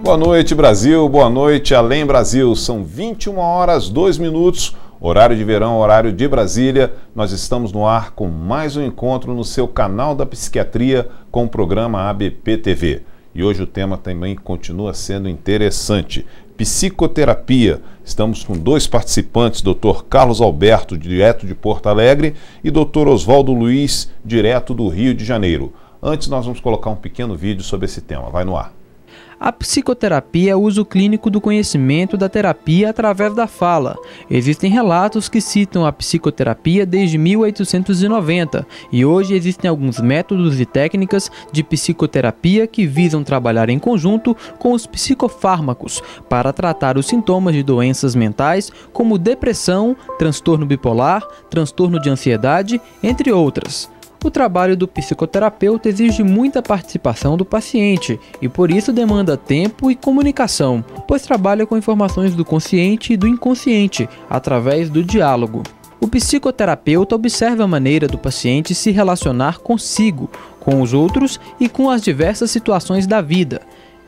Boa noite, Brasil. Boa noite, Além Brasil. São 21 horas, 2 minutos, horário de verão, horário de Brasília. Nós estamos no ar com mais um encontro no seu canal da psiquiatria com o programa ABP TV. E hoje o tema também continua sendo interessante. Psicoterapia. Estamos com dois participantes, Dr. Carlos Alberto, direto de Porto Alegre, e Dr. Oswaldo Luiz, direto do Rio de Janeiro. Antes nós vamos colocar um pequeno vídeo sobre esse tema. Vai no ar. A psicoterapia é o uso clínico do conhecimento da terapia através da fala. Existem relatos que citam a psicoterapia desde 1890 e hoje existem alguns métodos e técnicas de psicoterapia que visam trabalhar em conjunto com os psicofármacos para tratar os sintomas de doenças mentais como depressão, transtorno bipolar, transtorno de ansiedade, entre outras. O trabalho do psicoterapeuta exige muita participação do paciente e por isso demanda tempo e comunicação, pois trabalha com informações do consciente e do inconsciente, através do diálogo. O psicoterapeuta observa a maneira do paciente se relacionar consigo, com os outros e com as diversas situações da vida.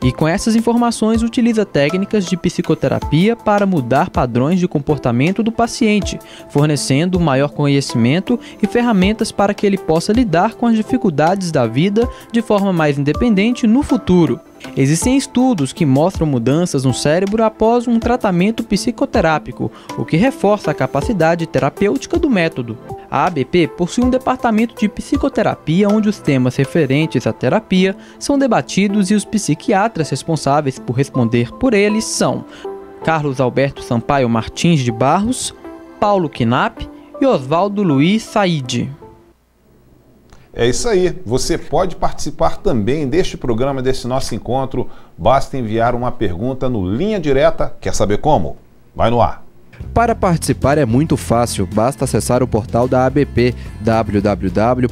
E com essas informações utiliza técnicas de psicoterapia para mudar padrões de comportamento do paciente, fornecendo maior conhecimento e ferramentas para que ele possa lidar com as dificuldades da vida de forma mais independente no futuro. Existem estudos que mostram mudanças no cérebro após um tratamento psicoterápico, o que reforça a capacidade terapêutica do método. A ABP possui um departamento de psicoterapia onde os temas referentes à terapia são debatidos e os psiquiatras responsáveis por responder por eles são Carlos Alberto Sampaio Martins de Barros, Paulo Knapp e Oswaldo Luiz Said. É isso aí, você pode participar também deste programa, desse nosso encontro, basta enviar uma pergunta no Linha Direta. Quer saber como? Vai no ar. Para participar é muito fácil, basta acessar o portal da ABP, www.abp.org.br.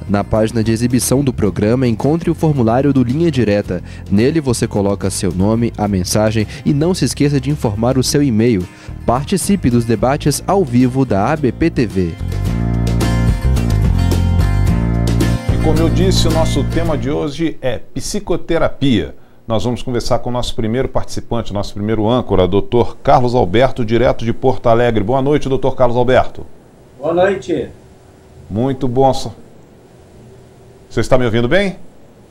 Na página de exibição do programa, encontre o formulário do Linha Direta. Nele você coloca seu nome, a mensagem e não se esqueça de informar o seu e-mail. Participe dos debates ao vivo da ABP TV. Como eu disse, o nosso tema de hoje é psicoterapia. Nós vamos conversar com o nosso primeiro participante, nosso primeiro âncora, Dr. Carlos Alberto, direto de Porto Alegre. Boa noite, Dr. Carlos Alberto. Boa noite. Muito bom. Você está me ouvindo bem?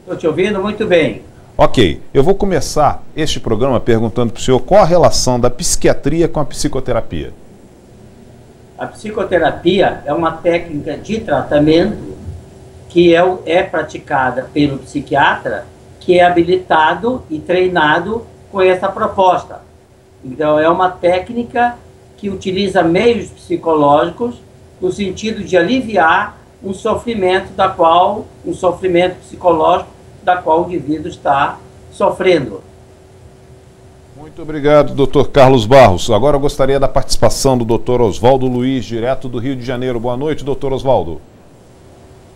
Estou te ouvindo muito bem. Ok, eu vou começar este programa perguntando para o senhor qual a relação da psiquiatria com a psicoterapia. A psicoterapia é uma técnica de tratamento que é praticada pelo psiquiatra, que é habilitado e treinado com essa proposta. Então, é uma técnica que utiliza meios psicológicos no sentido de aliviar um sofrimento psicológico da qual o indivíduo está sofrendo. Muito obrigado, Dr. Carlos Barros. Agora eu gostaria da participação do Dr. Oswaldo Luiz, direto do Rio de Janeiro. Boa noite, Dr. Oswaldo.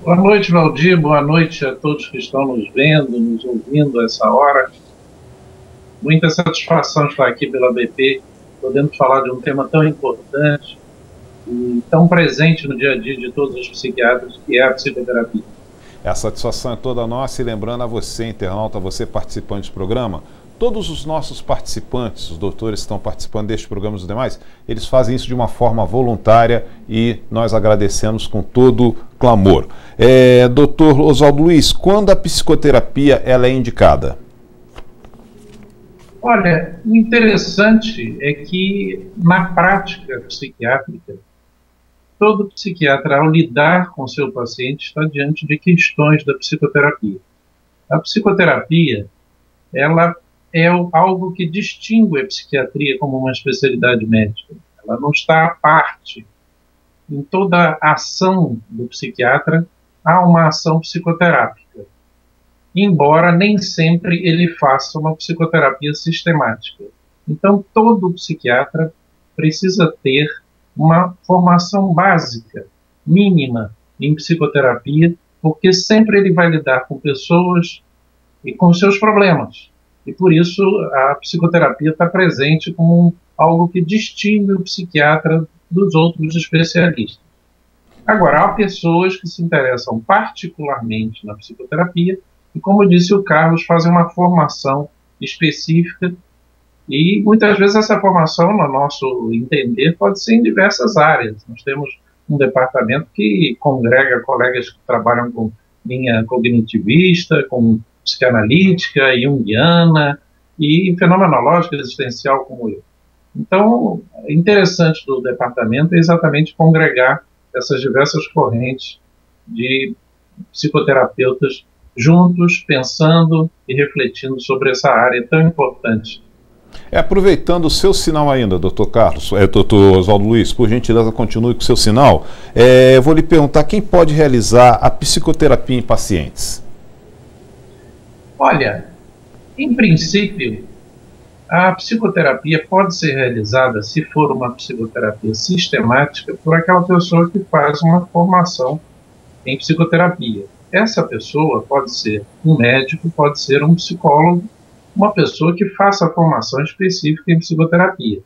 Boa noite, Valdir. Boa noite a todos que estão nos vendo, nos ouvindo a essa hora. Muita satisfação estar aqui pela BP, podendo falar de um tema tão importante e tão presente no dia a dia de todos os psiquiatras, que é a psicoterapia. A satisfação é toda nossa e lembrando a você, internauta, a você participante do programa, todos os nossos participantes, os doutores que estão participando deste programa e os demais, eles fazem isso de uma forma voluntária e nós agradecemos com todo clamor. Doutor Oswaldo Luiz, quando a psicoterapia ela é indicada? Olha, o interessante é que na prática psiquiátrica, todo psiquiatra, ao lidar com seu paciente, está diante de questões da psicoterapia. A psicoterapia, ela é algo que distingue a psiquiatria como uma especialidade médica. Ela não está à parte. Em toda ação do psiquiatra, há uma ação psicoterápica, embora nem sempre ele faça uma psicoterapia sistemática. Então, todo psiquiatra precisa ter uma formação básica, mínima, em psicoterapia, porque sempre ele vai lidar com pessoas e com seus problemas. E por isso a psicoterapia está presente como algo que distingue o psiquiatra dos outros especialistas. Agora, há pessoas que se interessam particularmente na psicoterapia e, como disse o Carlos, fazem uma formação específica e muitas vezes essa formação, no nosso entender, pode ser em diversas áreas. Nós temos um departamento que congrega colegas que trabalham com linha cognitivista, com psicanalítica, junguiana e fenomenológica existencial como eu. Então, o interessante do departamento é exatamente congregar essas diversas correntes de psicoterapeutas juntos, pensando e refletindo sobre essa área tão importante. Aproveitando o seu sinal ainda, doutor Carlos, doutor Oswaldo Luiz, por gentileza, continue com o seu sinal. Eu vou lhe perguntar quem pode realizar a psicoterapia em pacientes. Olha, em princípio, a psicoterapia pode ser realizada, se for uma psicoterapia sistemática, por aquela pessoa que faz uma formação em psicoterapia. Essa pessoa pode ser um médico, pode ser um psicólogo, uma pessoa que faça a formação específica em psicoterapia.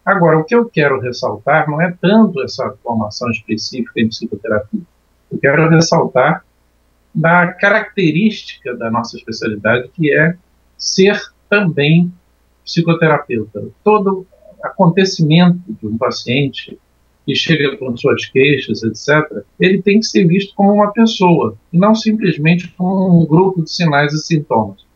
Agora, o que eu quero ressaltar não é tanto essa formação específica em psicoterapia. Eu quero ressaltar da característica da nossa especialidade, que é ser também psicoterapeuta. Todo acontecimento de um paciente que chega com suas queixas, etc., ele tem que ser visto como uma pessoa, e não simplesmente como um grupo de sinais e sintomas.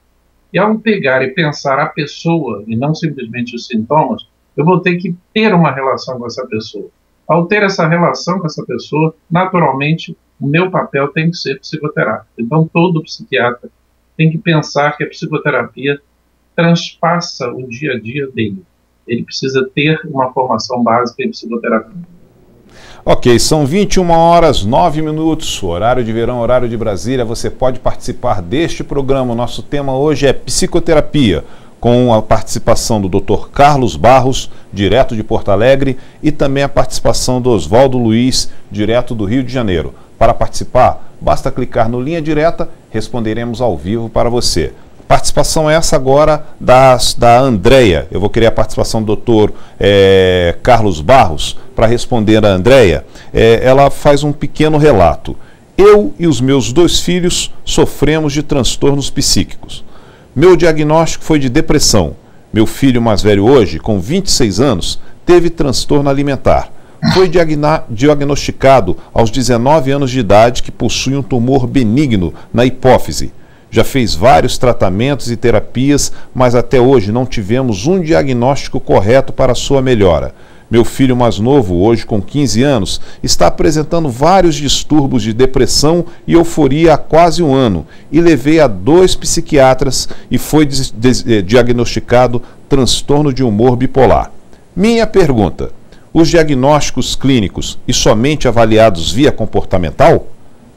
E ao pegar e pensar a pessoa, e não simplesmente os sintomas, eu vou ter que ter uma relação com essa pessoa. Ao ter essa relação com essa pessoa, naturalmente, o meu papel tem que ser psicoterápico. Então, todo psiquiatra tem que pensar que a psicoterapia transpassa o dia a dia dele. Ele precisa ter uma formação básica em psicoterapia. Ok, são 21h09, horário de verão, horário de Brasília. Você pode participar deste programa. O nosso tema hoje é psicoterapia, com a participação do Dr. Carlos Barros, direto de Porto Alegre, e também a participação do Oswaldo Luiz, direto do Rio de Janeiro. Para participar, basta clicar no Linha Direta, responderemos ao vivo para você. Participação essa agora da Andréia. Eu vou querer a participação do doutor Carlos Barros para responder a Andréia. Ela faz um pequeno relato. Eu e os meus 2 filhos sofremos de transtornos psíquicos. Meu diagnóstico foi de depressão. Meu filho mais velho hoje, com 26 anos, teve transtorno alimentar. Foi diagnosticado aos 19 anos de idade que possui um tumor benigno na hipófise. Já fez vários tratamentos e terapias, mas até hoje não tivemos um diagnóstico correto para sua melhora. Meu filho mais novo, hoje com 15 anos, está apresentando vários distúrbios de depressão e euforia há quase um ano, e levei a 2 psiquiatras e foi diagnosticado transtorno de humor bipolar. Minha pergunta: os diagnósticos clínicos e somente avaliados via comportamental?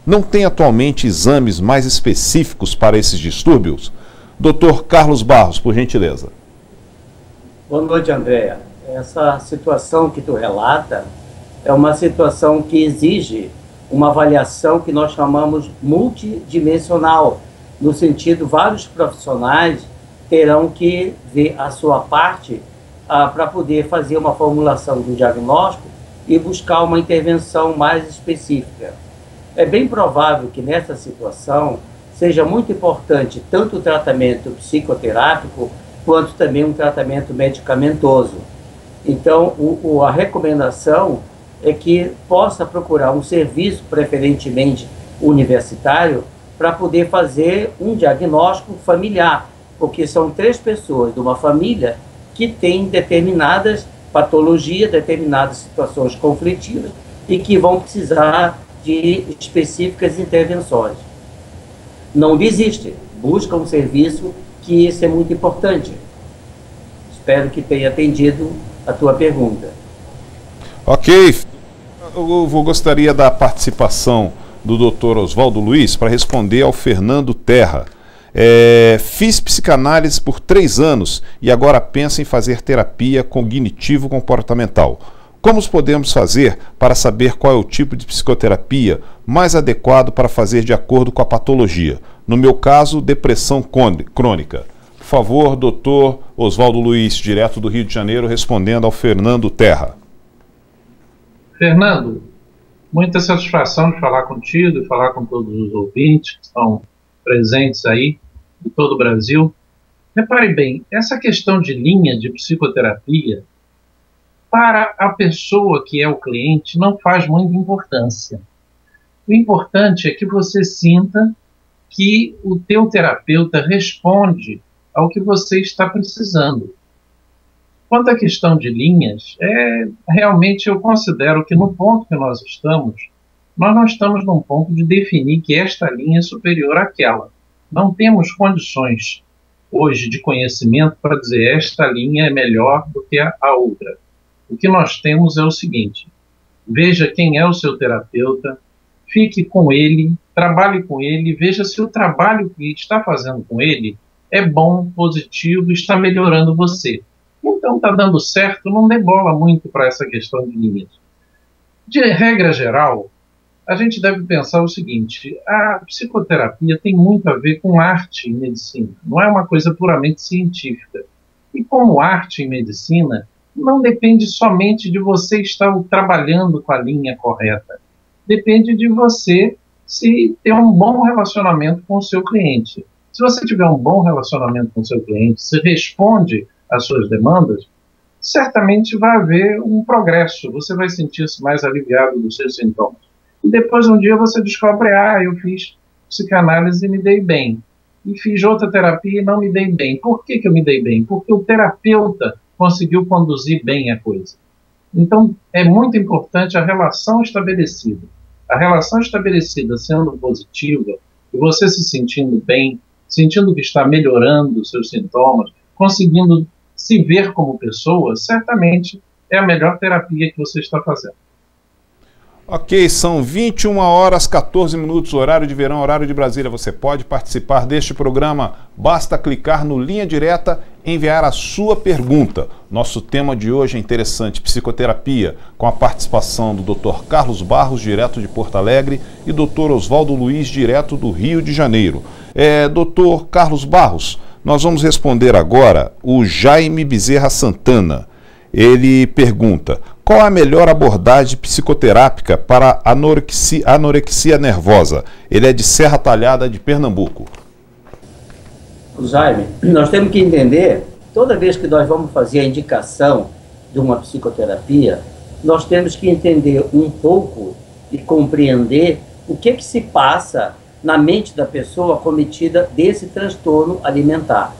Não tem atualmente exames mais específicos para esses distúrbios? Dr. Carlos Barros, por gentileza. Boa noite, Andréia. Essa situação que tu relata é uma situação que exige uma avaliação que nós chamamos multidimensional, no sentido, vários profissionais terão que ver a sua parte para poder fazer uma formulação do diagnóstico e buscar uma intervenção mais específica. É bem provável que nessa situação seja muito importante tanto o tratamento psicoterápico quanto também um tratamento medicamentoso. Então, a recomendação é que possa procurar um serviço, preferentemente universitário, para poder fazer um diagnóstico familiar, porque são 3 pessoas de uma família que têm determinadas patologias, determinadas situações conflitivas e que vão precisar de específicas intervenções. Não desiste, busca um serviço, que isso é muito importante. Espero que tenha atendido a tua pergunta. Ok, eu gostaria da participação do Dr. Oswaldo Luiz para responder ao Fernando Terra. Fiz psicanálise por 3 anos e agora penso em fazer terapia cognitivo-comportamental. Como podemos fazer para saber qual é o tipo de psicoterapia mais adequado para fazer de acordo com a patologia? No meu caso, depressão crônica. Por favor, doutor Oswaldo Luiz, direto do Rio de Janeiro, respondendo ao Fernando Terra. Fernando, muita satisfação de falar contigo e falar com todos os ouvintes que estão presentes aí, em todo o Brasil. Repare bem, essa questão de linha de psicoterapia, para a pessoa que é o cliente, não faz muita importância. O importante é que você sinta que o teu terapeuta responde ao que você está precisando. Quanto à questão de linhas, realmente eu considero que no ponto que nós não estamos num ponto de definir que esta linha é superior àquela. Não temos condições hoje de conhecimento para dizer esta linha é melhor do que a outra. O que nós temos é o seguinte: veja quem é o seu terapeuta, fique com ele, trabalhe com ele, veja se o trabalho que está fazendo com ele é bom, positivo, está melhorando você. Então está dando certo, não dê bola muito para essa questão de linhas. De regra geral, a gente deve pensar o seguinte: a psicoterapia tem muito a ver com arte e medicina, não é uma coisa puramente científica. E como arte e medicina, não depende somente de você estar trabalhando com a linha correta. Depende de você se ter um bom relacionamento com o seu cliente. Se você tiver um bom relacionamento com o seu cliente, se responde às suas demandas, certamente vai haver um progresso, você vai sentir-se mais aliviado dos seus sintomas. E depois um dia você descobre, eu fiz psicanálise e me dei bem. E fiz outra terapia e não me dei bem. Por que eu me dei bem? Porque o terapeuta conseguiu conduzir bem a coisa. Então, é muito importante a relação estabelecida. A relação estabelecida sendo positiva, e você se sentindo bem, sentindo que está melhorando os seus sintomas, conseguindo se ver como pessoa, certamente é a melhor terapia que você está fazendo. Ok, são 21 horas 14 minutos, horário de verão, horário de Brasília. Você pode participar deste programa, basta clicar no Linha Direta e enviar a sua pergunta. Nosso tema de hoje é interessante, psicoterapia, com a participação do Dr. Carlos Barros, direto de Porto Alegre, e Dr. Oswaldo Luiz, direto do Rio de Janeiro. Dr. Carlos Barros, nós vamos responder agora o Jaime Bezerra Santana. Ele pergunta: qual a melhor abordagem psicoterápica para anorexia nervosa? Ele é de Serra Talhada, de Pernambuco. Jaime, nós temos que entender, toda vez que nós vamos fazer a indicação de uma psicoterapia, nós temos que entender um pouco e compreender o que se passa na mente da pessoa acometida desse transtorno alimentar.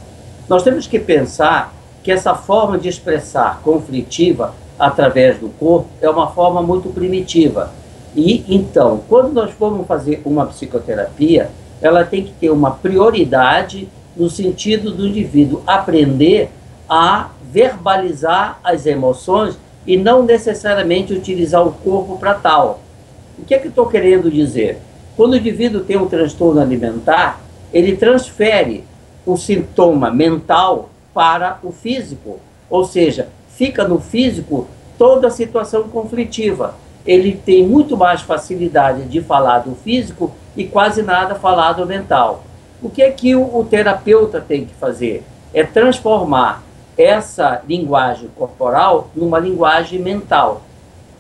Nós temos que pensar que essa forma de expressar conflitiva através do corpo é uma forma muito primitiva. E então, quando nós formos fazer uma psicoterapia, ela tem que ter uma prioridade no sentido do indivíduo aprender a verbalizar as emoções e não necessariamente utilizar o corpo para tal. O que é que eu estou querendo dizer? Quando o indivíduo tem um transtorno alimentar, ele transfere o sintoma mental para o físico, ou seja, fica no físico toda a situação conflitiva. Ele tem muito mais facilidade de falar do físico e quase nada falar do mental. O que é que o terapeuta tem que fazer? É transformar essa linguagem corporal numa linguagem mental.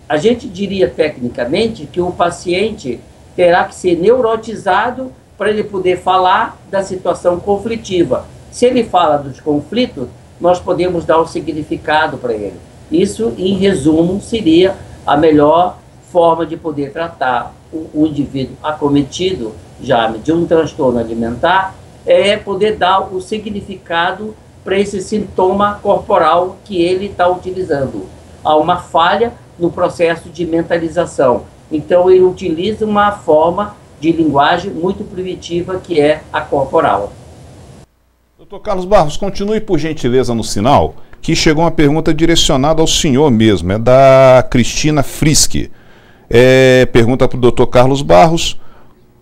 A gente diria tecnicamente que o paciente terá que ser neurotizado para ele poder falar da situação conflitiva. Se ele fala dos conflitos, nós podemos dar um significado para ele. Isso, em resumo, seria a melhor forma de poder tratar o indivíduo acometido já de um transtorno alimentar, é poder dar o significado para esse sintoma corporal que ele está utilizando. Há uma falha no processo de mentalização. Então, ele utiliza uma forma de linguagem muito primitiva, que é a corporal. Dr. Carlos Barros, continue por gentileza no sinal, que chegou uma pergunta direcionada ao senhor mesmo, é da Cristina Frisch. Pergunta para o Dr. Carlos Barros: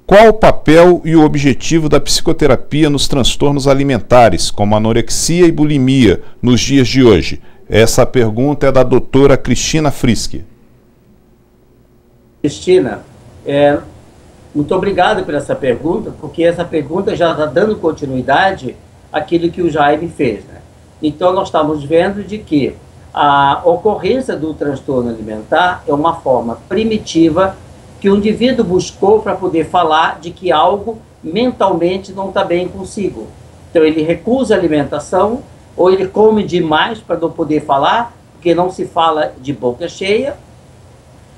qual o papel e o objetivo da psicoterapia nos transtornos alimentares, como anorexia e bulimia, nos dias de hoje? Essa pergunta é da doutora Cristina Frisch. Cristina, muito obrigado por essa pergunta, porque essa pergunta já está dando continuidade àquilo que o Jaime fez, né? Então, nós estamos vendo de que a ocorrência do transtorno alimentar é uma forma primitiva que o indivíduo buscou para poder falar de que algo mentalmente não está bem consigo. Então ele recusa a alimentação, ou ele come demais para não poder falar, porque não se fala de boca cheia.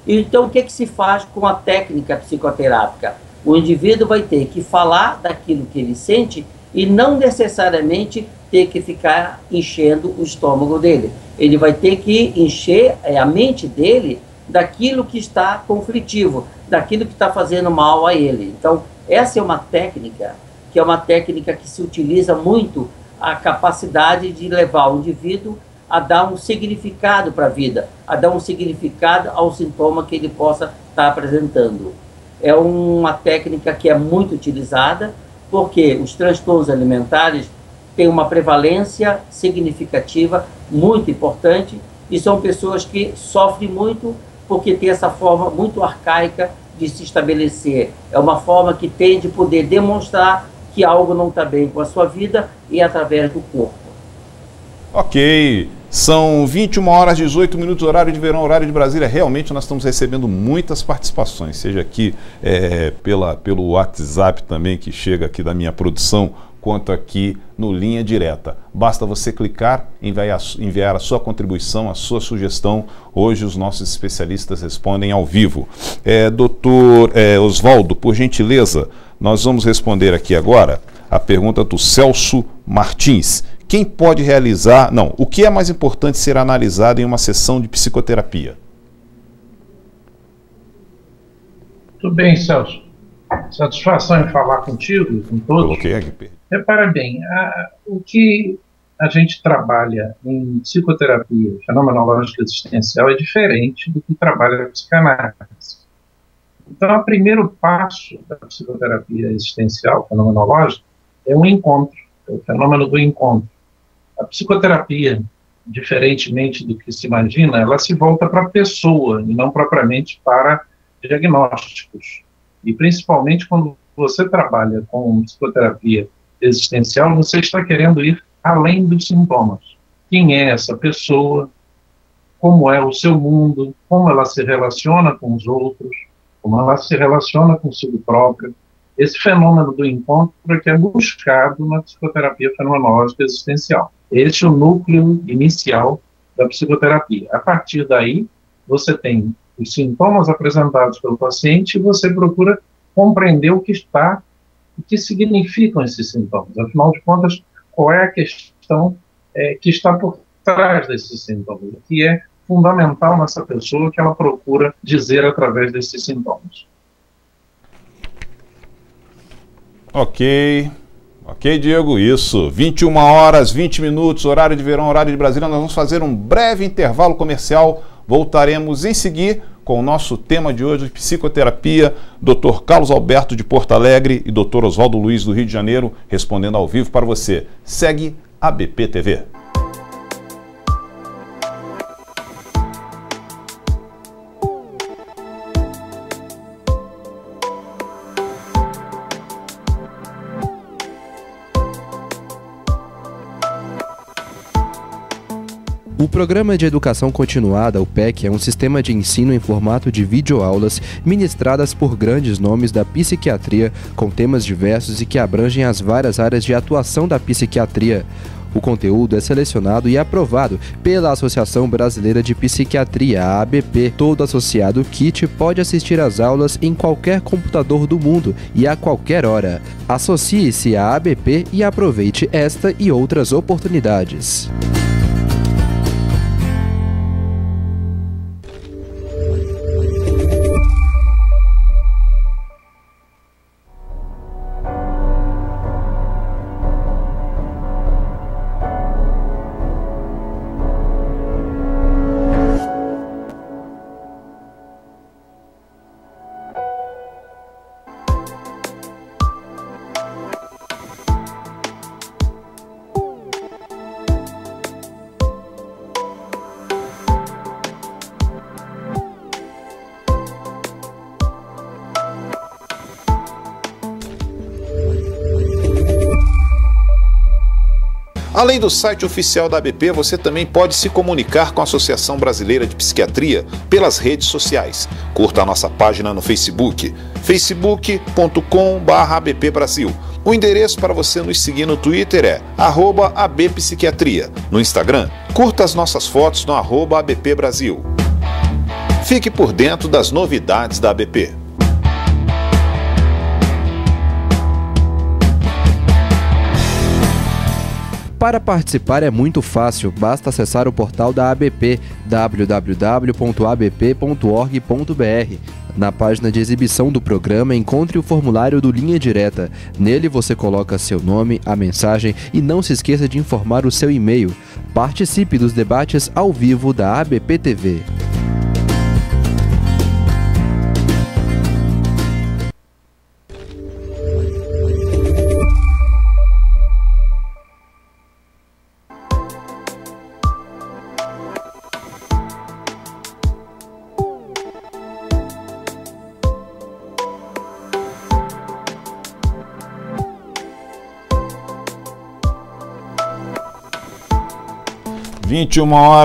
Então o que se faz com a técnica psicoterápica? O indivíduo vai ter que falar daquilo que ele sente e não necessariamente ter que ficar enchendo o estômago dele. Ele vai ter que encher a mente dele daquilo que está conflitivo, daquilo que está fazendo mal a ele. Então, essa é uma técnica que se utiliza muito a capacidade de levar o indivíduo a dar um significado para a vida, a dar um significado ao sintoma que ele possa estar apresentando. É uma técnica que é muito utilizada, porque os transtornos alimentares têm uma prevalência significativa, muito importante, e são pessoas que sofrem muito porque tem essa forma muito arcaica de se estabelecer. É uma forma que tem de poder demonstrar que algo não está bem com a sua vida e através do corpo. Ok, são 21 horas e 18 minutos, horário de verão, horário de Brasília. Realmente nós estamos recebendo muitas participações, seja aqui pelo WhatsApp também, que chega aqui da minha produção, quanto aqui no Linha Direta. Basta você clicar, enviar a sua contribuição, a sua sugestão. Hoje os nossos especialistas respondem ao vivo. Doutor Oswaldo, por gentileza, nós vamos responder aqui agora a pergunta do Celso Martins. Quem pode realizar... Não, o que é mais importante ser analisado em uma sessão de psicoterapia? Tudo bem, Celso. Satisfação em falar contigo, com todos. Coloquei aqui. Repara bem, o que a gente trabalha em psicoterapia fenomenológica existencial é diferente do que trabalha a psicanálise. Então, o primeiro passo da psicoterapia existencial fenomenológica é o encontro, é o fenômeno do encontro. A psicoterapia, diferentemente do que se imagina, ela se volta para a pessoa e não propriamente para diagnósticos. E principalmente quando você trabalha com psicoterapia existencial, você está querendo ir além dos sintomas. Quem é essa pessoa? Como é o seu mundo? Como ela se relaciona com os outros? Como ela se relaciona consigo própria? Esse fenômeno do encontro é que é buscado na psicoterapia fenomenológica existencial. Esse é o núcleo inicial da psicoterapia. A partir daí, você tem os sintomas apresentados pelo paciente e você procura compreender o que significam esses sintomas. Afinal de contas, qual é a questão que está por trás desses sintomas? O que é fundamental nessa pessoa que ela procura dizer através desses sintomas? Ok, Diego, isso. 21 horas, 20 minutos, horário de verão, horário de Brasília. Nós vamos fazer um breve intervalo comercial. Voltaremos em seguida com o nosso tema de hoje, psicoterapia, Dr. Carlos Alberto de Porto Alegre e Dr. Oswaldo Luiz do Rio de Janeiro, respondendo ao vivo para você. Segue a BP TV. O Programa de Educação Continuada, o PEC, é um sistema de ensino em formato de videoaulas ministradas por grandes nomes da psiquiatria, com temas diversos e que abrangem as várias áreas de atuação da psiquiatria. O conteúdo é selecionado e aprovado pela Associação Brasileira de Psiquiatria, a ABP. Todo associado KIT pode assistir às aulas em qualquer computador do mundo e a qualquer hora. Associe-se à ABP e aproveite esta e outras oportunidades. Além do site oficial da ABP, você também pode se comunicar com a Associação Brasileira de Psiquiatria pelas redes sociais. Curta a nossa página no Facebook, facebook.com/abpbrasil. O endereço para você nos seguir no Twitter é @abpsiquiatria. No Instagram, curta as nossas fotos no @abpbrasil. Fique por dentro das novidades da ABP. Para participar é muito fácil, basta acessar o portal da ABP, www.abp.org.br. Na página de exibição do programa, encontre o formulário do Linha Direta. Nele você coloca seu nome, a mensagem e não se esqueça de informar o seu e-mail. Participe dos debates ao vivo da ABP TV.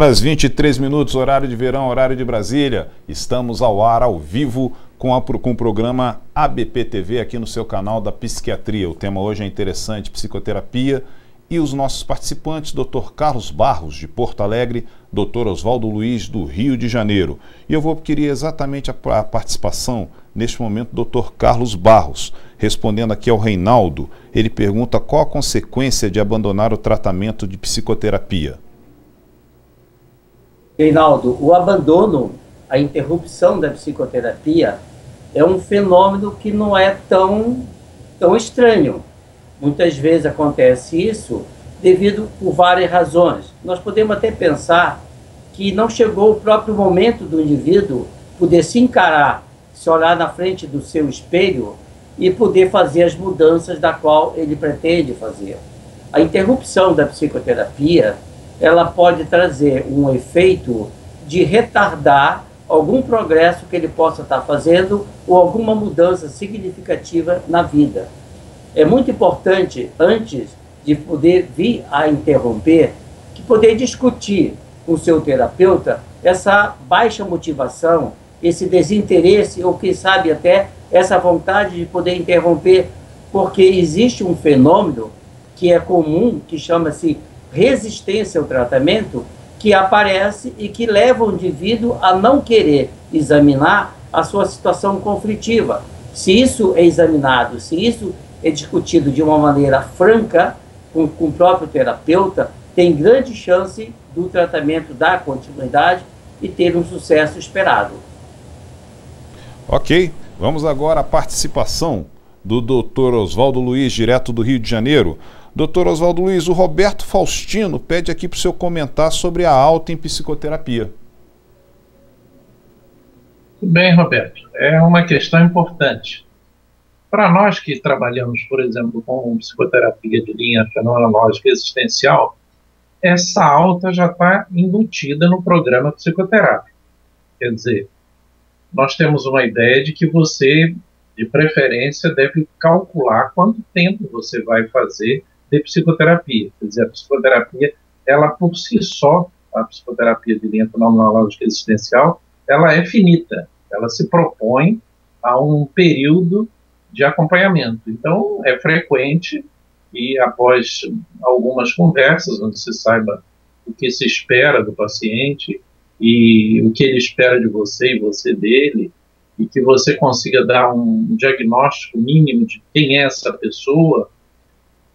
Às 21h23, horário de verão, horário de Brasília. Estamos ao ar, ao vivo, com o programa ABP TV aqui no seu canal da Psiquiatria. O tema hoje é interessante, psicoterapia. E os nossos participantes, Dr. Carlos Barros, de Porto Alegre, Dr. Oswaldo Luiz, do Rio de Janeiro. E eu queria exatamente a participação, neste momento, do Dr. Carlos Barros. Respondendo aqui ao Reinaldo, ele pergunta qual a consequência de abandonar o tratamento de psicoterapia. Reinaldo, o abandono, a interrupção da psicoterapia é um fenômeno que não é tão estranho. Muitas vezes acontece isso devido por várias razões. Nós podemos até pensar que não chegou o próprio momento do indivíduo poder se encarar, se olhar na frente do seu espelho e poder fazer as mudanças da qual ele pretende fazer. A interrupção da psicoterapia, ela pode trazer um efeito de retardar algum progresso que ele possa estar fazendo ou alguma mudança significativa na vida. É muito importante, antes de poder vir a interromper, que poder discutir com o seu terapeuta essa baixa motivação, esse desinteresse ou, quem sabe, até essa vontade de poder interromper, porque existe um fenômeno que é comum, que chama-se resistência ao tratamento, que aparece e que leva o indivíduo a não querer examinar a sua situação conflitiva. Se isso é examinado, se isso é discutido de uma maneira franca com o próprio terapeuta, tem grande chance do tratamento dar continuidade e ter um sucesso esperado. Ok, vamos agora à participação do Dr. Oswaldo Luiz, direto do Rio de Janeiro. Dr. Oswaldo Luiz, o Roberto Faustino pede aqui para o senhor comentar sobre a alta em psicoterapia. Tudo bem, Roberto. É uma questão importante. Para nós que trabalhamos, por exemplo, com psicoterapia de linha fenomenológica existencial, essa alta já está embutida no programa psicoterápico. Quer dizer, nós temos uma ideia de que você, de preferência, deve calcular quanto tempo você vai fazer de psicoterapia. Quer dizer, a psicoterapia, ela por si só, a psicoterapia de linha fenomenológica existencial, ela é finita. Ela se propõe a um período de acompanhamento. Então, é frequente e após algumas conversas, onde se saiba o que se espera do paciente e o que ele espera de você e você dele, e que você consiga dar um diagnóstico mínimo de quem é essa pessoa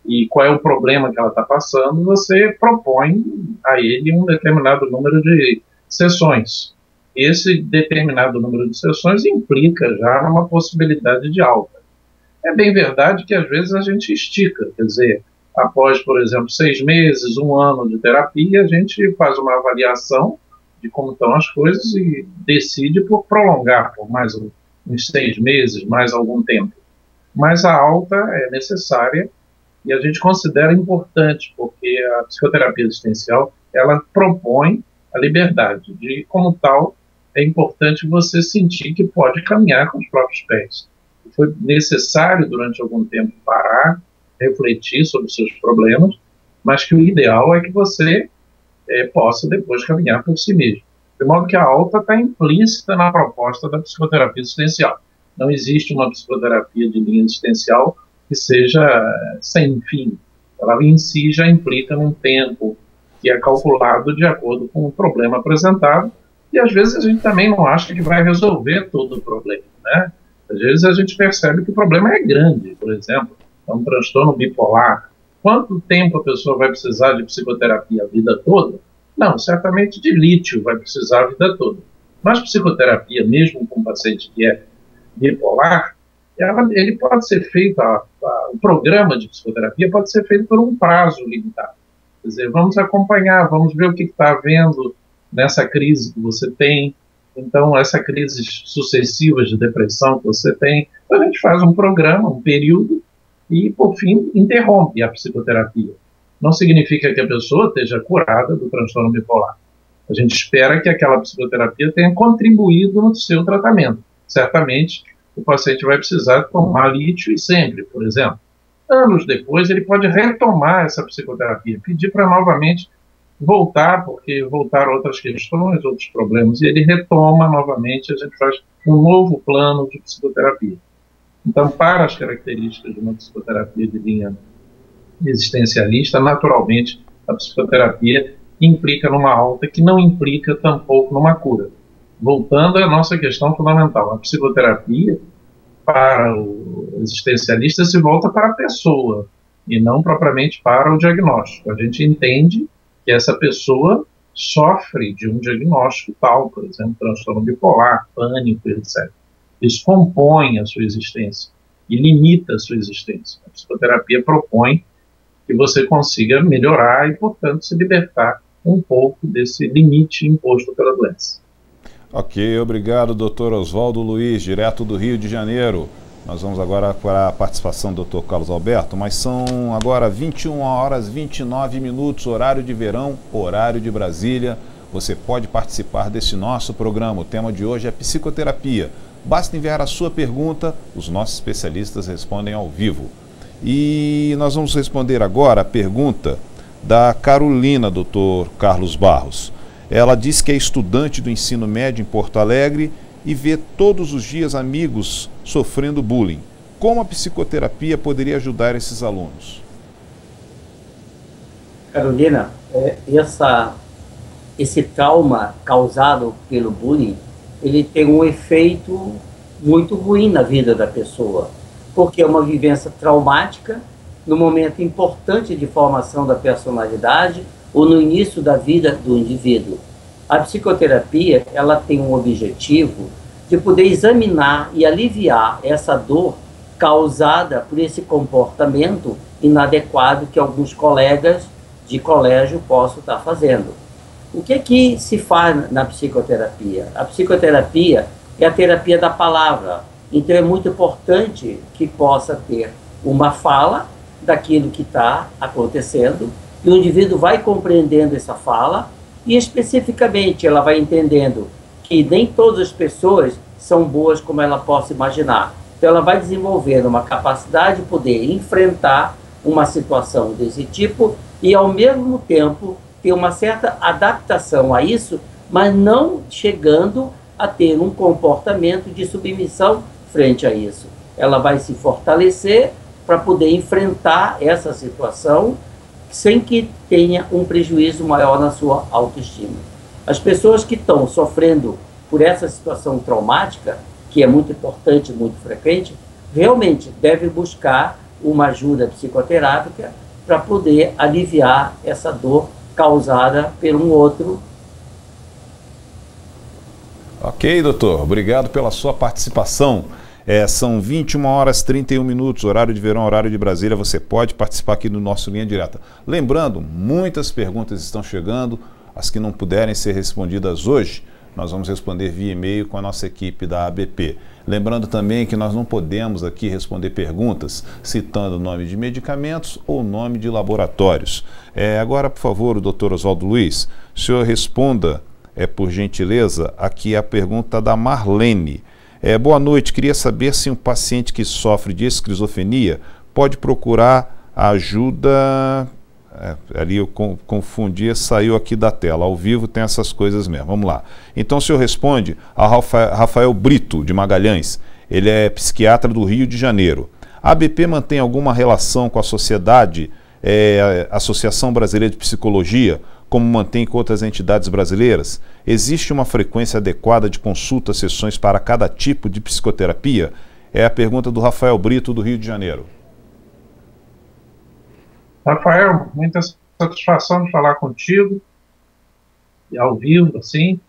e qual é o problema que ela está passando, você propõe a ele um determinado número de sessões. Esse determinado número de sessões implica já numa possibilidade de alta. É bem verdade que às vezes a gente estica, quer dizer, após, por exemplo, 6 meses, 1 ano de terapia, a gente faz uma avaliação de como estão as coisas e decide por prolongar por mais uns 6 meses, mais algum tempo. Mas a alta é necessária e a gente considera importante, porque a psicoterapia existencial, ela propõe a liberdade. De como tal, é importante você sentir que pode caminhar com os próprios pés. Foi necessário, durante algum tempo, parar, refletir sobre os seus problemas mas que o ideal é que você possa depois caminhar por si mesmo. De modo que a alta está implícita na proposta da psicoterapia existencial. Não existe uma psicoterapia de linha existencial que seja sem fim. Ela em si já implica num tempo que é calculado de acordo com o problema apresentado, e às vezes a gente também não acha que vai resolver todo o problema, né? Às vezes a gente percebe que o problema é grande. Por exemplo, um transtorno bipolar. Quanto tempo a pessoa vai precisar de psicoterapia a vida toda? Não, certamente de lítio vai precisar a vida toda. Mas psicoterapia, mesmo com um paciente que é bipolar, ele pode ser feito, o programa de psicoterapia pode ser feito por um prazo limitado. Quer dizer, vamos acompanhar, vamos ver o que está havendo nessa crise que você tem, então essa crise sucessivas de depressão que você tem. Então a gente faz um programa, um período, e por fim interrompe a psicoterapia. Não significa que a pessoa esteja curada do transtorno bipolar. A gente espera que aquela psicoterapia tenha contribuído no seu tratamento. Certamente o paciente vai precisar tomar lítio e sempre, por exemplo. Anos depois, ele pode retomar essa psicoterapia, pedir para novamente voltar, porque voltaram outras questões, outros problemas, e ele retoma novamente, a gente faz um novo plano de psicoterapia. Então, para as características de uma psicoterapia de linha existencialista, naturalmente, a psicoterapia implica numa alta que não implica tampouco numa cura. Voltando à nossa questão fundamental, a psicoterapia para o existencialista se volta para a pessoa e não propriamente para o diagnóstico. A gente entende que essa pessoa sofre de um diagnóstico tal, por exemplo, transtorno bipolar, pânico, etc. Isso compõe a sua existência e limita a sua existência. A psicoterapia propõe que você consiga melhorar e, portanto, se libertar um pouco desse limite imposto pela doença. Ok, obrigado, Dr. Oswaldo Luiz, direto do Rio de Janeiro. Nós vamos agora para a participação do Dr. Carlos Alberto, mas são agora 21 horas 29 minutos, horário de verão, horário de Brasília. Você pode participar desse nosso programa. O tema de hoje é psicoterapia. Basta enviar a sua pergunta, os nossos especialistas respondem ao vivo. E nós vamos responder agora a pergunta da Carolina, Dr. Carlos Barros. Ela diz que é estudante do ensino médio em Porto Alegre e vê todos os dias amigos sofrendo bullying. Como a psicoterapia poderia ajudar esses alunos? Carolina, esse trauma causado pelo bullying, ele tem um efeito muito ruim na vida da pessoa, porque é uma vivência traumática, no momento importante de formação da personalidade ou no início da vida do indivíduo. A psicoterapia, ela tem um objetivo de poder examinar e aliviar essa dor causada por esse comportamento inadequado que alguns colegas de colégio possam estar fazendo. O que se faz na psicoterapia? A psicoterapia é a terapia da palavra. Então é muito importante que possa ter uma fala daquilo que está acontecendo, e o indivíduo vai compreendendo essa fala, e especificamente ela vai entendendo que nem todas as pessoas são boas como ela possa imaginar. Então ela vai desenvolvendo uma capacidade de poder enfrentar uma situação desse tipo e ao mesmo tempo ter uma certa adaptação a isso, mas não chegando a ter um comportamento de submissão frente a isso. Ela vai se fortalecer para poder enfrentar essa situação sem que tenha um prejuízo maior na sua autoestima. As pessoas que estão sofrendo por essa situação traumática, que é muito importante, muito frequente, realmente devem buscar uma ajuda psicoterápica para poder aliviar essa dor causada por um outro. Ok, doutor. Obrigado pela sua participação. São 21 horas 31 minutos, horário de verão, horário de Brasília. Você pode participar aqui no nosso Linha Direta. Lembrando, muitas perguntas estão chegando. As que não puderem ser respondidas hoje, nós vamos responder via e-mail com a nossa equipe da ABP. Lembrando também que nós não podemos aqui responder perguntas citando o nome de medicamentos ou nome de laboratórios. Agora, por favor, o doutor Oswaldo Luiz, o senhor responda, por gentileza, aqui a pergunta da Marlene. Boa noite, queria saber se um paciente que sofre de esquizofrenia pode procurar ajuda Ali eu confundi, saiu aqui da tela. Ao vivo tem essas coisas mesmo. Vamos lá. Então o senhor responde ao Rafael Brito, de Magalhães. Ele é psiquiatra do Rio de Janeiro. A ABP mantém alguma relação com a sociedade, Associação Brasileira de Psicologia, como mantém com outras entidades brasileiras? Existe uma frequência adequada de consultas, sessões para cada tipo de psicoterapia? É a pergunta do Rafael Brito, do Rio de Janeiro. Rafael, muita satisfação de falar contigo, ao vivo, assim,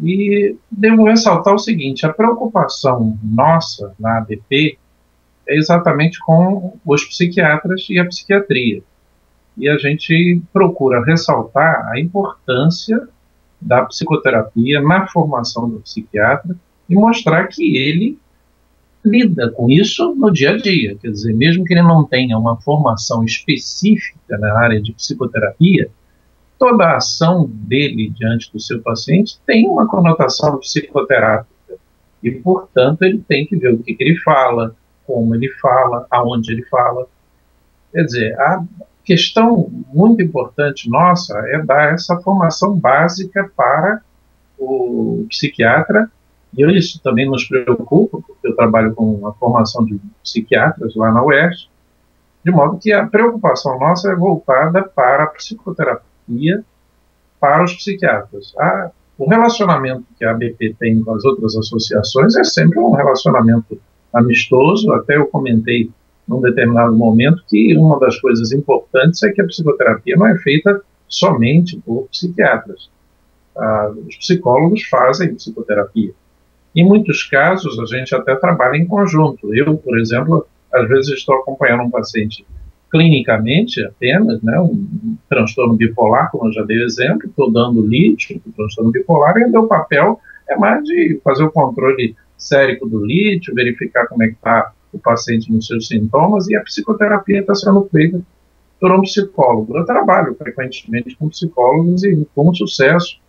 e devo ressaltar o seguinte: a preocupação nossa na ABP é exatamente com os psiquiatras e a psiquiatria, e a gente procura ressaltar a importância da psicoterapia na formação do psiquiatra e mostrar que ele lida com isso no dia a dia. Quer dizer, mesmo que ele não tenha uma formação específica na área de psicoterapia, toda a ação dele diante do seu paciente tem uma conotação psicoterápica e, portanto, ele tem que ver o que ele fala, como ele fala, aonde ele fala. Quer dizer, a questão muito importante nossa é dar essa formação básica para o psiquiatra. E isso também nos preocupa, porque eu trabalho com a formação de psiquiatras lá na UERJ, de modo que a preocupação nossa é voltada para a psicoterapia para os psiquiatras. O relacionamento que a ABP tem com as outras associações é sempre um relacionamento amistoso. Até eu comentei num determinado momento que uma das coisas importantes é que a psicoterapia não é feita somente por psiquiatras. Os psicólogos fazem psicoterapia. Em muitos casos, a gente até trabalha em conjunto. Eu, por exemplo, às vezes estou acompanhando um paciente clinicamente apenas, né, um transtorno bipolar, como eu já dei exemplo, estou dando lítio para o transtorno bipolar, e o meu papel é mais de fazer o controle sérico do lítio, verificar como é que está o paciente nos seus sintomas, e a psicoterapia está sendo feita por um psicólogo. Eu trabalho frequentemente com psicólogos e com sucesso,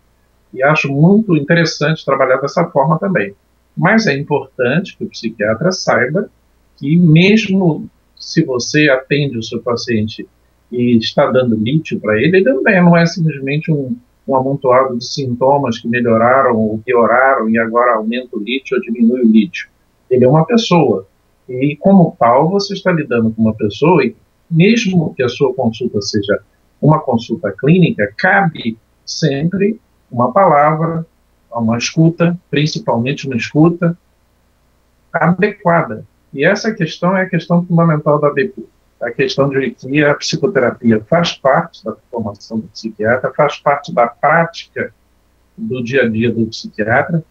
e acho muito interessante trabalhar dessa forma também. Mas é importante que o psiquiatra saiba que mesmo se você atende o seu paciente e está dando lítio para ele também não é simplesmente um amontoado de sintomas que melhoraram ou pioraram e agora aumenta o lítio ou diminui o lítio. Ele é uma pessoa. E como tal, você está lidando com uma pessoa e mesmo que a sua consulta seja uma consulta clínica, cabe sempre uma palavra, uma escuta, principalmente uma escuta adequada. E essa questão é a questão fundamental da ABP. A questão de que a psicoterapia faz parte da formação do psiquiatra, faz parte da prática do dia a dia do psiquiatra,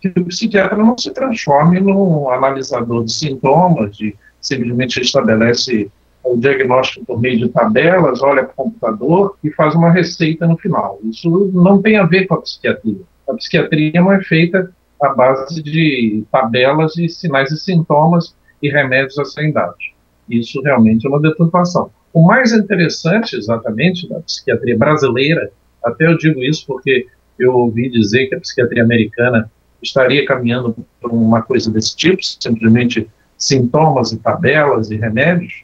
que o psiquiatra não se transforme num analisador de sintomas, de simplesmente estabelece o diagnóstico por meio de tabelas, olha para o computador e faz uma receita no final. Isso não tem a ver com a psiquiatria. A psiquiatria não é feita à base de tabelas de sinais e sintomas e remédios a serem dados. Isso realmente é uma deturpação. O mais interessante, exatamente, da psiquiatria brasileira, até eu digo isso porque eu ouvi dizer que a psiquiatria americana estaria caminhando por uma coisa desse tipo, simplesmente sintomas e tabelas e remédios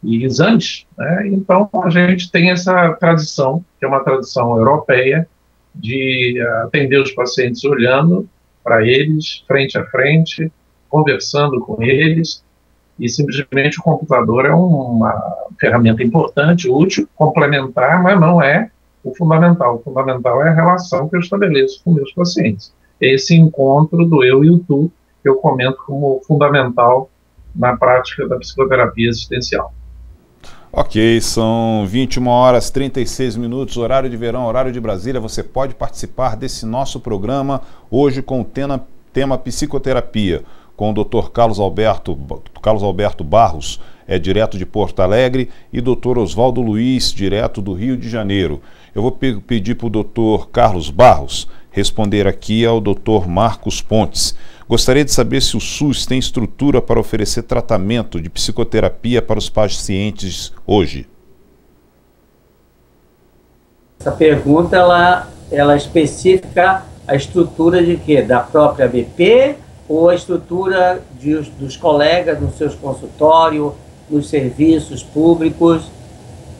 e exames, né? Então a gente tem essa tradição, que é uma tradição europeia, de atender os pacientes olhando para eles, frente a frente, conversando com eles, e simplesmente o computador é uma ferramenta importante, útil, complementar, mas não é o fundamental. O fundamental é a relação que eu estabeleço com meus pacientes. Esse encontro do eu e o tu, que eu comento como fundamental na prática da psicoterapia existencial. Ok, são 21h36, horário de verão, horário de Brasília. Você pode participar desse nosso programa hoje com o tema psicoterapia, com o Dr. Carlos Alberto Barros, direto de Porto Alegre, e Dr. Oswaldo Luiz, direto do Rio de Janeiro. Eu vou pedir para o Dr. Carlos Barros responder aqui ao Dr. Marcos Pontes. Gostaria de saber se o SUS tem estrutura para oferecer tratamento de psicoterapia para os pacientes hoje. Essa pergunta, ela especifica a estrutura de quê? Da própria ABP ou a estrutura dos colegas nos seus consultórios, nos serviços públicos?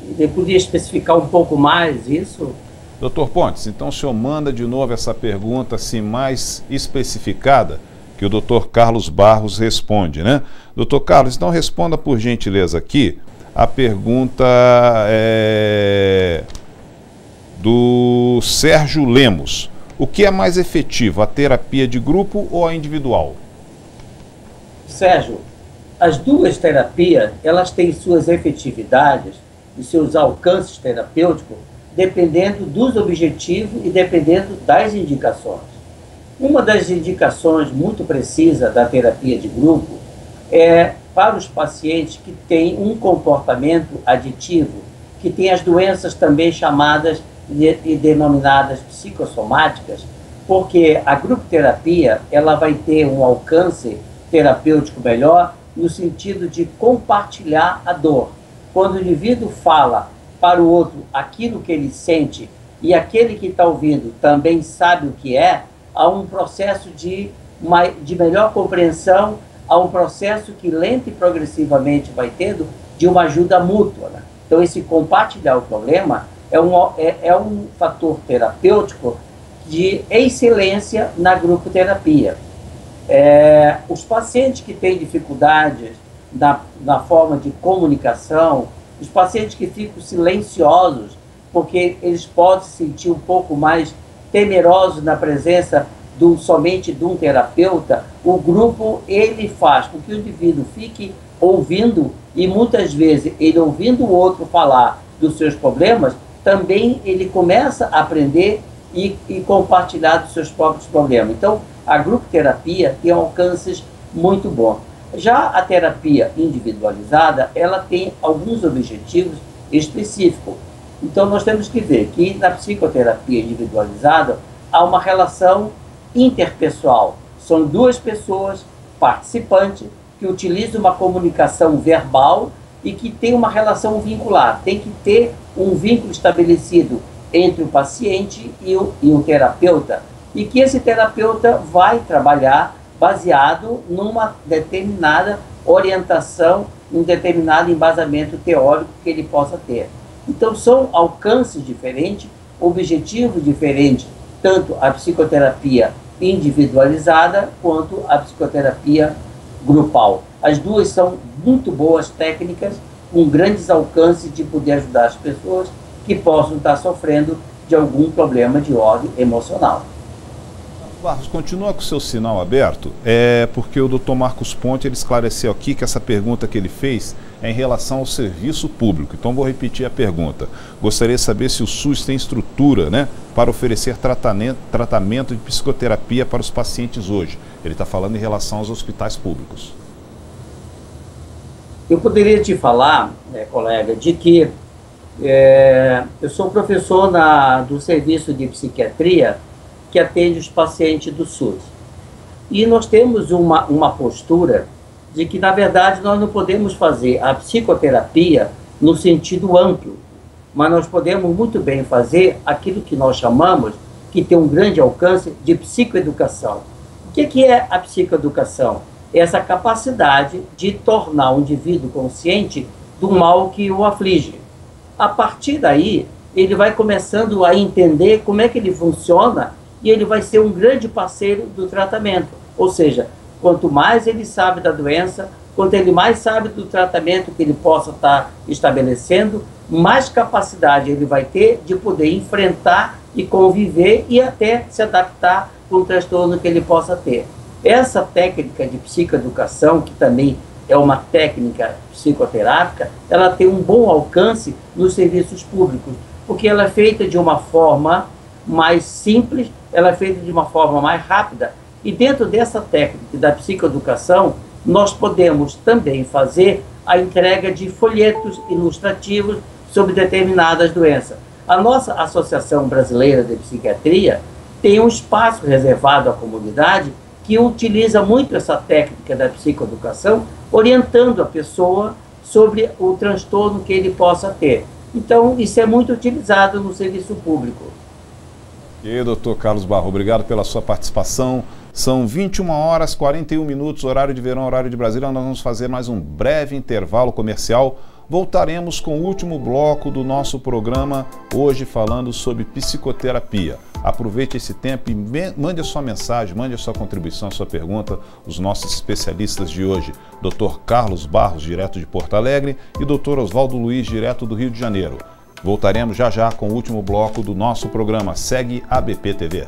Ele podia especificar um pouco mais isso? Doutor Pontes, então o senhor manda de novo essa pergunta assim mais especificada, que o doutor Carlos Barros responde, né? Doutor Carlos, então responda por gentileza aqui a pergunta do Sérgio Lemos. O que é mais efetivo, a terapia de grupo ou a individual? Sérgio, as duas terapias, elas têm suas efetividades e seus alcances terapêuticos dependendo dos objetivos e dependendo das indicações. Uma das indicações muito precisas da terapia de grupo é para os pacientes que têm um comportamento aditivo, que têm as doenças também chamadas e denominadas psicossomáticas, porque a grupoterapia ela vai ter um alcance terapêutico melhor no sentido de compartilhar a dor. Quando o indivíduo fala para o outro aquilo que ele sente e aquele que está ouvindo também sabe o que é, há um processo de melhor compreensão, há um processo que lento e progressivamente vai tendo de uma ajuda mútua, né? Então esse compartilhar o problema é um fator terapêutico de excelência na grupoterapia. Os pacientes que têm dificuldades na forma de comunicação, os pacientes que ficam silenciosos, porque eles podem se sentir um pouco mais temerosos na presença somente de um terapeuta, o grupo ele faz com que o indivíduo fique ouvindo e muitas vezes ele ouvindo o outro falar dos seus problemas, também ele começa a aprender e compartilhar dos seus próprios problemas. Então, a grupoterapia tem alcances muito bons. Já a terapia individualizada, ela tem alguns objetivos específicos. Então, nós temos que ver que na psicoterapia individualizada há uma relação interpessoal. São duas pessoas participantes que utilizam uma comunicação verbal e que tem uma relação vincular. Tem que ter um vínculo estabelecido entre o paciente e o terapeuta, e que esse terapeuta vai trabalhar baseado numa determinada orientação, um determinado embasamento teórico que ele possa ter. Então, são alcances diferentes, objetivos diferentes, tanto a psicoterapia individualizada quanto a psicoterapia grupal. As duas são muito boas técnicas, com grandes alcances de poder ajudar as pessoas que possam estar sofrendo de algum problema de ordem emocional. Barros, continua com o seu sinal aberto, porque o Dr. Marcos Ponte ele esclareceu aqui que essa pergunta que ele fez é em relação ao serviço público. Então vou repetir a pergunta. Gostaria de saber se o SUS tem estrutura, né, para oferecer tratamento de psicoterapia para os pacientes hoje. Ele está falando em relação aos hospitais públicos. Eu poderia te falar, colega, de que eu sou professor do serviço de psiquiatria que atende os pacientes do SUS. E nós temos uma postura de que, na verdade, nós não podemos fazer a psicoterapia no sentido amplo, mas nós podemos muito bem fazer aquilo que nós chamamos, que tem um grande alcance, de psicoeducação. O que é a psicoeducação? É essa capacidade de tornar o indivíduo consciente do mal que o aflige. A partir daí, ele vai começando a entender como é que ele funciona e ele vai ser um grande parceiro do tratamento. Ou seja, quanto mais ele sabe da doença, quanto ele mais sabe do tratamento que ele possa estar estabelecendo, mais capacidade ele vai ter de poder enfrentar e conviver e até se adaptar com o transtorno que ele possa ter. Essa técnica de psicoeducação, que também é uma técnica psicoterápica, ela tem um bom alcance nos serviços públicos, porque ela é feita de uma forma mais simples, ela é feita de uma forma mais rápida, e dentro dessa técnica da psicoeducação, nós podemos também fazer a entrega de folhetos ilustrativos sobre determinadas doenças. A nossa Associação Brasileira de Psiquiatria tem um espaço reservado à comunidade que utiliza muito essa técnica da psicoeducação, orientando a pessoa sobre o transtorno que ele possa ter. Então, isso é muito utilizado no serviço público. E doutor Carlos Barros, obrigado pela sua participação. São 21h41, horário de verão, horário de Brasília. Nós vamos fazer mais um breve intervalo comercial. voltaremos com o último bloco do nosso programa, hoje falando sobre psicoterapia. Aproveite esse tempo e mande a sua mensagem, mande a sua contribuição, a sua pergunta. Os nossos especialistas de hoje, Dr. Carlos Barros, direto de Porto Alegre, e Dr. Oswaldo Luiz, direto do Rio de Janeiro. Voltaremos já já com o último bloco do nosso programa. Segue a ABP TV.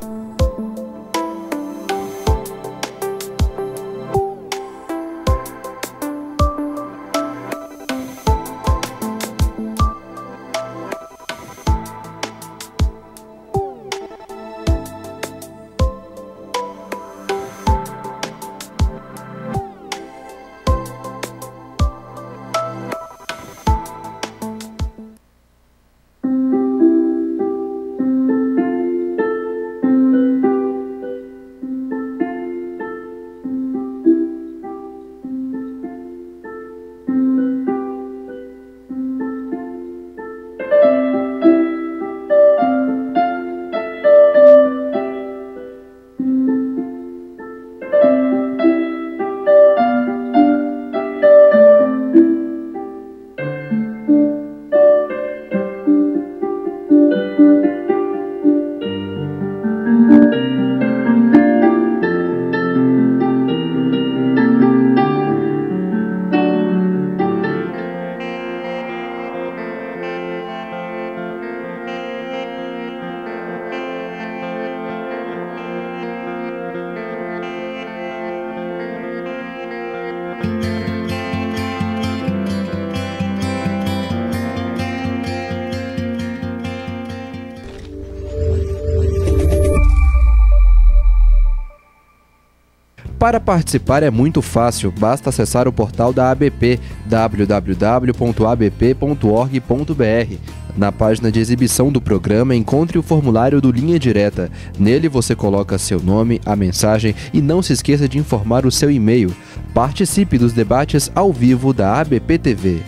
Para participar é muito fácil, basta acessar o portal da ABP, www.abp.org.br. Na página de exibição do programa, encontre o formulário do Linha Direta. Nele você coloca seu nome, a mensagem e não se esqueça de informar o seu e-mail. Participe dos debates ao vivo da ABP TV.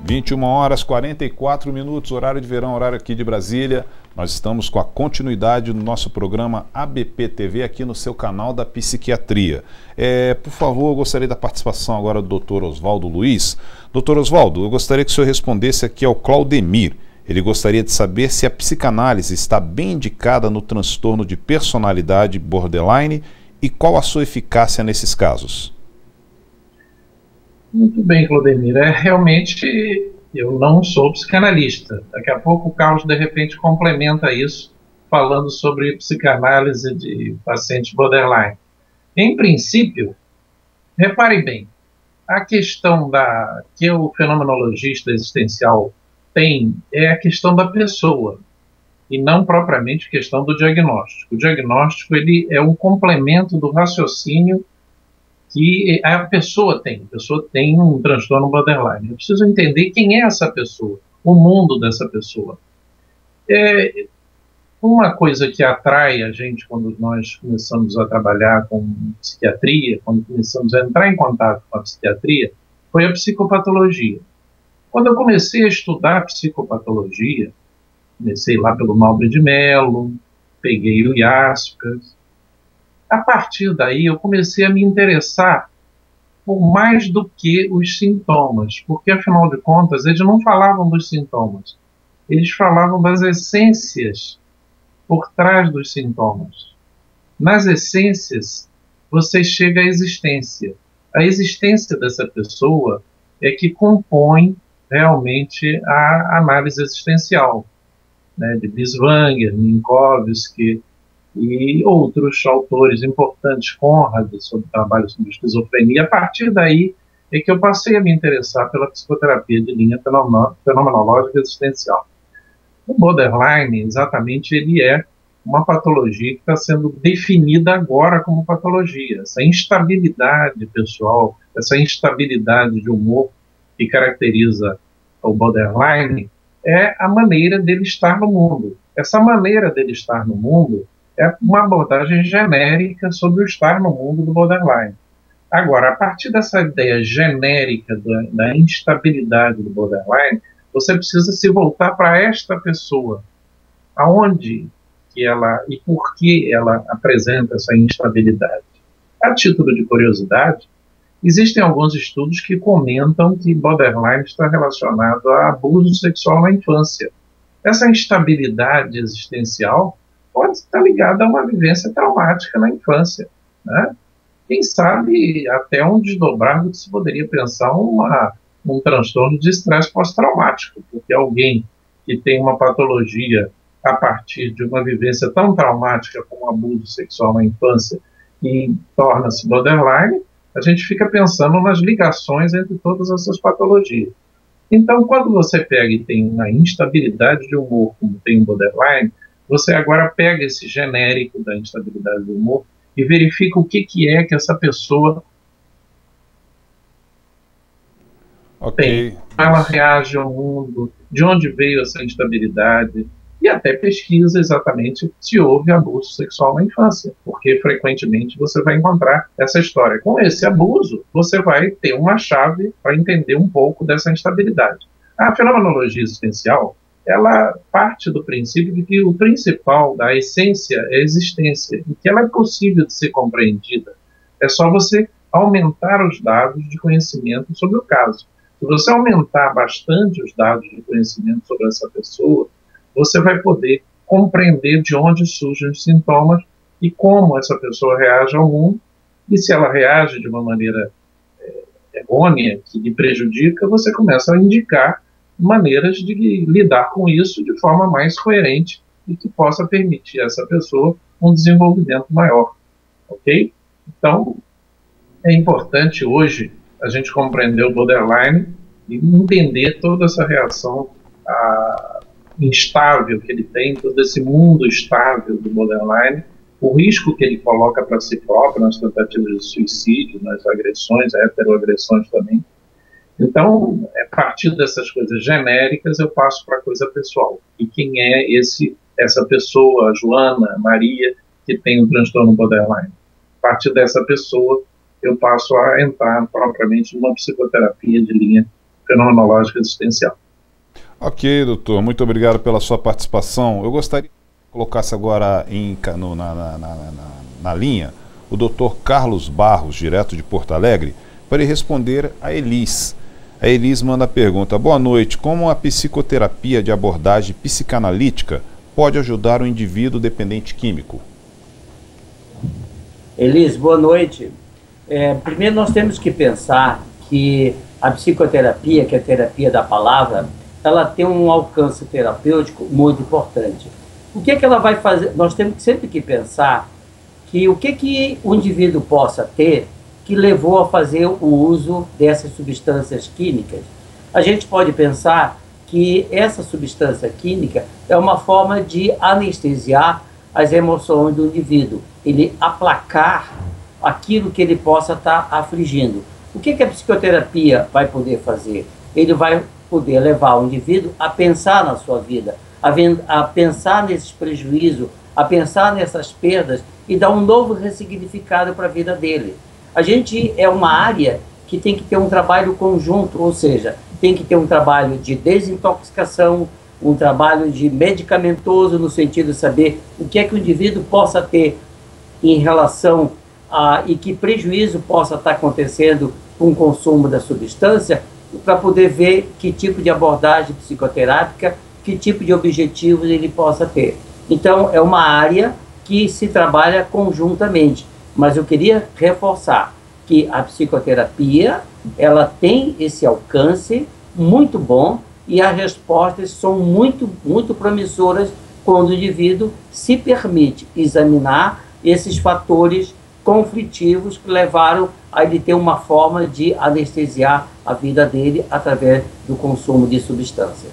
(21h44), horário de verão, horário aqui de Brasília. Nós estamos com a continuidade do nosso programa ABP TV aqui no seu canal da Psiquiatria. Por favor, eu gostaria da participação agora do Dr. Oswaldo Luiz. Dr. Oswaldo, eu gostaria que o senhor respondesse aqui ao Claudemir. Ele gostaria de saber se a psicanálise está bem indicada no transtorno de personalidade borderline e qual a sua eficácia nesses casos. Muito bem, Claudemir. Realmente, eu não sou psicanalista. Daqui a pouco o Carlos, de repente, complementa isso, falando sobre psicanálise de pacientes borderline. Em princípio, repare bem, a questão que o fenomenologista existencial tem é a questão da pessoa, e não propriamente a questão do diagnóstico. O diagnóstico ele é um complemento do raciocínio que a pessoa tem. A pessoa tem um transtorno borderline. Eu preciso entender quem é essa pessoa, o mundo dessa pessoa. Uma coisa que atrai a gente quando nós começamos a trabalhar com psiquiatria, quando começamos a entrar em contato com a psiquiatria, foi a psicopatologia. Quando eu comecei a estudar psicopatologia, comecei lá pelo Nobre de Mello, peguei o Jaspers. A partir daí, eu comecei a me interessar por mais do que os sintomas, porque, afinal de contas, eles não falavam dos sintomas, eles falavam das essências por trás dos sintomas. Nas essências, você chega à existência. A existência dessa pessoa é que compõe realmente a análise existencial, né, de Binswanger, Minkowski e outros autores importantes, Conrad, sobre trabalho sobre esquizofrenia. A partir daí é que eu passei a me interessar pela psicoterapia de linha fenomenológica existencial. O borderline, exatamente, ele é uma patologia que está sendo definida agora como patologia. Essa instabilidade pessoal, essa instabilidade de humor que caracteriza o borderline é a maneira dele estar no mundo. Essa maneira dele estar no mundo é uma abordagem genérica sobre o estar no mundo do borderline. Agora, a partir dessa ideia genérica da instabilidade do borderline, você precisa se voltar para esta pessoa. Aonde que ela e por que ela apresenta essa instabilidade? A título de curiosidade, existem alguns estudos que comentam que borderline está relacionado a abuso sexual na infância. Essa instabilidade existencial pode estar ligada a uma vivência traumática na infância, né? Quem sabe até um desdobrar do que se poderia pensar um transtorno de estresse pós-traumático, porque alguém que tem uma patologia a partir de uma vivência tão traumática como abuso sexual na infância e torna-se borderline, a gente fica pensando nas ligações entre todas essas patologias. Então, quando você pega e tem uma instabilidade de humor, como tem o borderline, você agora pega esse genérico da instabilidade do humor e verifica o que é que essa pessoa tem. Ela reage ao mundo, de onde veio essa instabilidade, e até pesquisa exatamente se houve abuso sexual na infância, porque frequentemente você vai encontrar essa história. Com esse abuso, você vai ter uma chave para entender um pouco dessa instabilidade. A fenomenologia existencial, ela parte do princípio de que o principal da essência é a existência, e que ela é possível de ser compreendida. É só você aumentar os dados de conhecimento sobre o caso. Se você aumentar bastante os dados de conhecimento sobre essa pessoa, você vai poder compreender de onde surgem os sintomas e como essa pessoa reage ao mundo, e se ela reage de uma maneira errônea, que lhe prejudica, você começa a indicar maneiras de lidar com isso de forma mais coerente e que possa permitir a essa pessoa um desenvolvimento maior, ok? Então, é importante hoje a gente compreender o borderline e entender toda essa reação instável que ele tem, todo esse mundo estável do borderline, o risco que ele coloca para si próprio nas tentativas de suicídio, nas agressões, heteroagressões também. Então, a partir dessas coisas genéricas, eu passo para a coisa pessoal. E quem é essa pessoa, a Joana, a Maria, que tem o transtorno borderline? A partir dessa pessoa, eu passo a entrar propriamente numa psicoterapia de linha fenomenológica existencial. Ok, doutor, muito obrigado pela sua participação. Eu gostaria que colocasse agora na linha o doutor Carlos Barros, direto de Porto Alegre, para ele responder a Elis. A Elis manda a pergunta: boa noite, como a psicoterapia de abordagem psicanalítica pode ajudar o indivíduo dependente químico? Elis, boa noite. Primeiro nós temos que pensar que a psicoterapia, que é a terapia da palavra, ela tem um alcance terapêutico muito importante. O que ela vai fazer? Nós temos sempre que pensar que o que o indivíduo possa ter que levou a fazer o uso dessas substâncias químicas. A gente pode pensar que essa substância química é uma forma de anestesiar as emoções do indivíduo, ele aplacar aquilo que ele possa estar afligindo. O que a psicoterapia vai poder fazer? Ele vai poder levar o indivíduo a pensar na sua vida, a pensar nesses prejuízos, a pensar nessas perdas e dar um novo ressignificado para a vida dele. A gente é uma área que tem que ter um trabalho conjunto, ou seja, tem que ter um trabalho de desintoxicação, um trabalho de medicamentoso, no sentido de saber o que o indivíduo possa ter em relação e que prejuízo possa estar acontecendo com o consumo da substância, para poder ver que tipo de abordagem psicoterápica, que tipo de objetivos ele possa ter. Então, é uma área que se trabalha conjuntamente, mas eu queria reforçar que a psicoterapia, ela tem esse alcance muito bom e as respostas são muito, muito promissoras quando o indivíduo se permite examinar esses fatores conflitivos que levaram a ele ter uma forma de anestesiar a vida dele através do consumo de substância.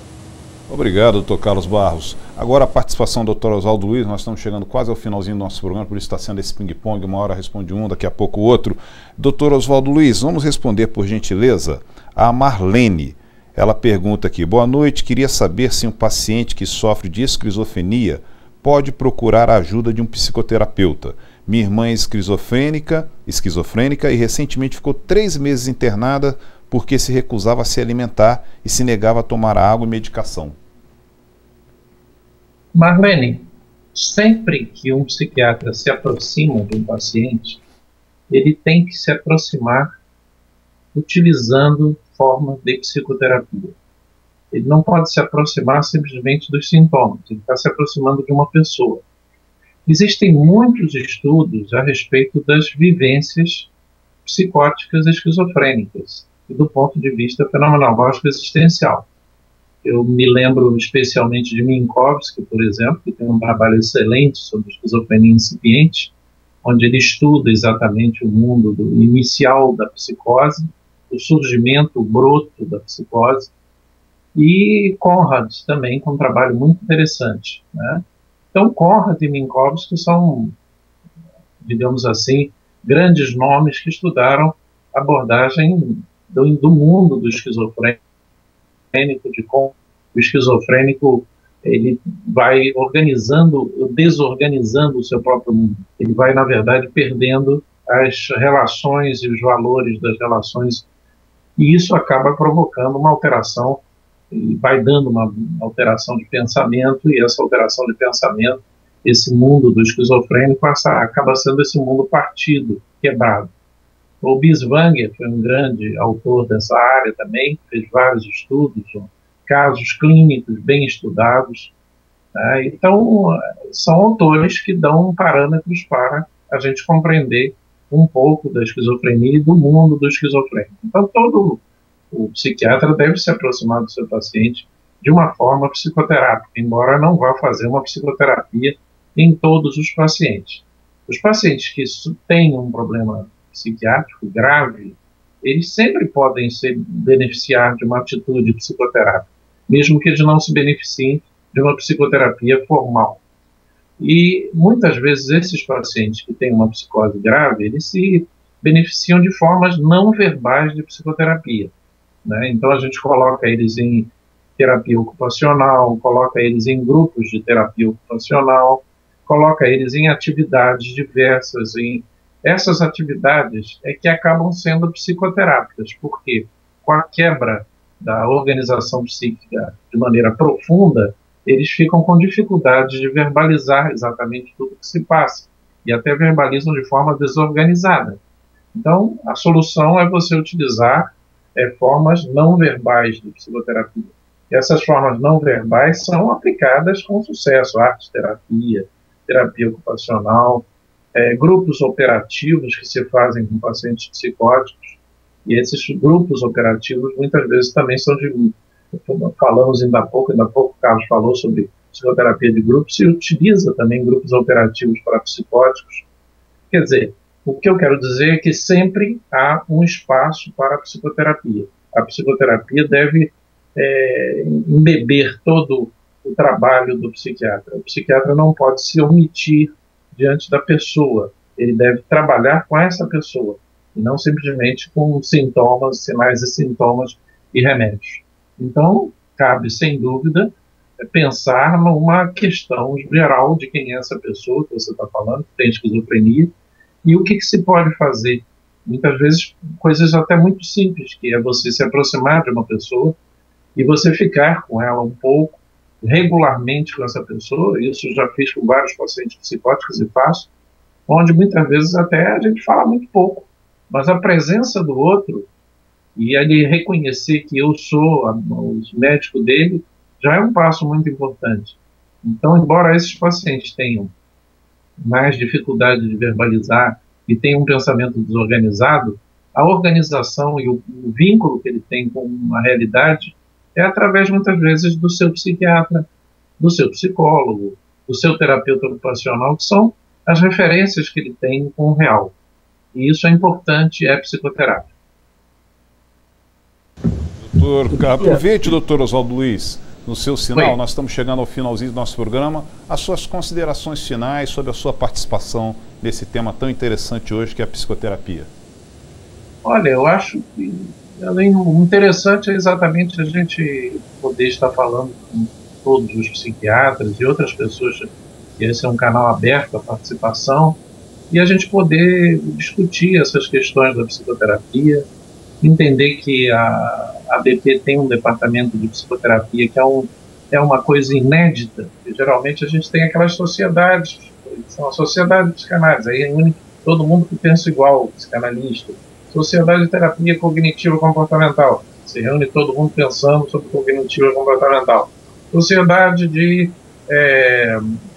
Obrigado, doutor Carlos Barros. Agora a participação do doutor Oswaldo Luiz, nós estamos chegando quase ao finalzinho do nosso programa, por isso está sendo esse ping-pong, uma hora responde um, daqui a pouco o outro. Doutor Oswaldo Luiz, vamos responder por gentileza a Marlene. Ela pergunta aqui: boa noite, queria saber se um paciente que sofre de esquizofrenia pode procurar a ajuda de um psicoterapeuta. Minha irmã é esquizofrênica e recentemente ficou 3 meses internada porque se recusava a se alimentar e se negava a tomar água e medicação. Marlene, sempre que um psiquiatra se aproxima de um paciente, ele tem que se aproximar utilizando formas de psicoterapia. Ele não pode se aproximar simplesmente dos sintomas, ele está se aproximando de uma pessoa. Existem muitos estudos a respeito das vivências psicóticas esquizofrênicas, e do ponto de vista fenomenológico existencial. Eu me lembro especialmente de Minkowski, por exemplo, que tem um trabalho excelente sobre esquizofrenia incipiente, onde ele estuda exatamente o mundo inicial da psicose, o surgimento, o broto da psicose, e Conrad também, com um trabalho muito interessante, né? Então, Conrad e Minkowski são, digamos assim, grandes nomes que estudaram a abordagem do mundo do esquizofrênico, de como o esquizofrênico ele vai desorganizando o seu próprio mundo. Ele vai, na verdade, perdendo as relações e os valores das relações, e isso acaba provocando uma alteração, e vai dando uma alteração de pensamento, e essa alteração de pensamento, esse mundo do esquizofrênico acaba sendo esse mundo partido, quebrado. O Binswanger foi um grande autor dessa área também, fez vários estudos, casos clínicos bem estudados, né? Então, são autores que dão parâmetros para a gente compreender um pouco da esquizofrenia e do mundo do esquizofrênico. Então, todo o psiquiatra deve se aproximar do seu paciente de uma forma psicoterápica, embora não vá fazer uma psicoterapia em todos os pacientes. Os pacientes que têm um problema psiquiátrico grave, eles sempre podem se beneficiar de uma atitude psicoterápica, mesmo que eles não se beneficiem de uma psicoterapia formal. E muitas vezes esses pacientes que têm uma psicose grave, eles se beneficiam de formas não verbais de psicoterapia, né? Então a gente coloca eles em terapia ocupacional, coloca eles em grupos de terapia ocupacional, coloca eles em atividades diversas. Essas atividades é que acabam sendo psicoterápicas, porque com a quebra da organização psíquica de maneira profunda, eles ficam com dificuldade de verbalizar exatamente tudo que se passa, e até verbalizam de forma desorganizada. Então, a solução é você utilizar formas não verbais de psicoterapia. E essas formas não verbais são aplicadas com sucesso, arte-terapia, terapia ocupacional, grupos operativos que se fazem com pacientes psicóticos, e esses grupos operativos muitas vezes também são falamos ainda há pouco o Carlos falou sobre psicoterapia de grupos, se utiliza também grupos operativos para psicóticos. Quer dizer, o que eu quero dizer é que sempre há um espaço para a psicoterapia. A psicoterapia deve embeber todo o trabalho do psiquiatra. O psiquiatra não pode se omitir diante da pessoa, ele deve trabalhar com essa pessoa, e não simplesmente com sintomas, sinais e sintomas e remédios. Então, cabe, sem dúvida, pensar numa questão geral de quem é essa pessoa que você está falando, que tem esquizofrenia, e o que se pode fazer. Muitas vezes, coisas até muito simples, que é você se aproximar de uma pessoa e você ficar com ela um pouco, regularmente com essa pessoa. Isso eu já fiz com vários pacientes psicóticos e faço, onde muitas vezes até a gente fala muito pouco, mas a presença do outro e ele reconhecer que eu sou o médico dele já é um passo muito importante. Então, embora esses pacientes tenham mais dificuldade de verbalizar e tenham um pensamento desorganizado, a organização e o vínculo que ele tem com a realidade é através, muitas vezes, do seu psiquiatra, do seu psicólogo, do seu terapeuta ocupacional, que são as referências que ele tem com o real. E isso é importante, é psicoterápico. Aproveite, doutor Oswaldo Luiz, no seu sinal. Oi. Nós estamos chegando ao finalzinho do nosso programa. As suas considerações finais sobre a sua participação nesse tema tão interessante hoje, que é a psicoterapia. Olha, eu acho que o interessante é exatamente a gente poder estar falando com todos os psiquiatras e outras pessoas que esse é um canal aberto à participação, e a gente poder discutir essas questões da psicoterapia, entender que a ABP tem um departamento de psicoterapia que é uma coisa inédita, porque geralmente a gente tem aquelas sociedades, são a sociedade de psicanálise, aí reúne todo mundo que pensa igual, psicanalista. Sociedade de terapia cognitivo comportamental, se reúne todo mundo pensando sobre cognitivo comportamental. Sociedade de,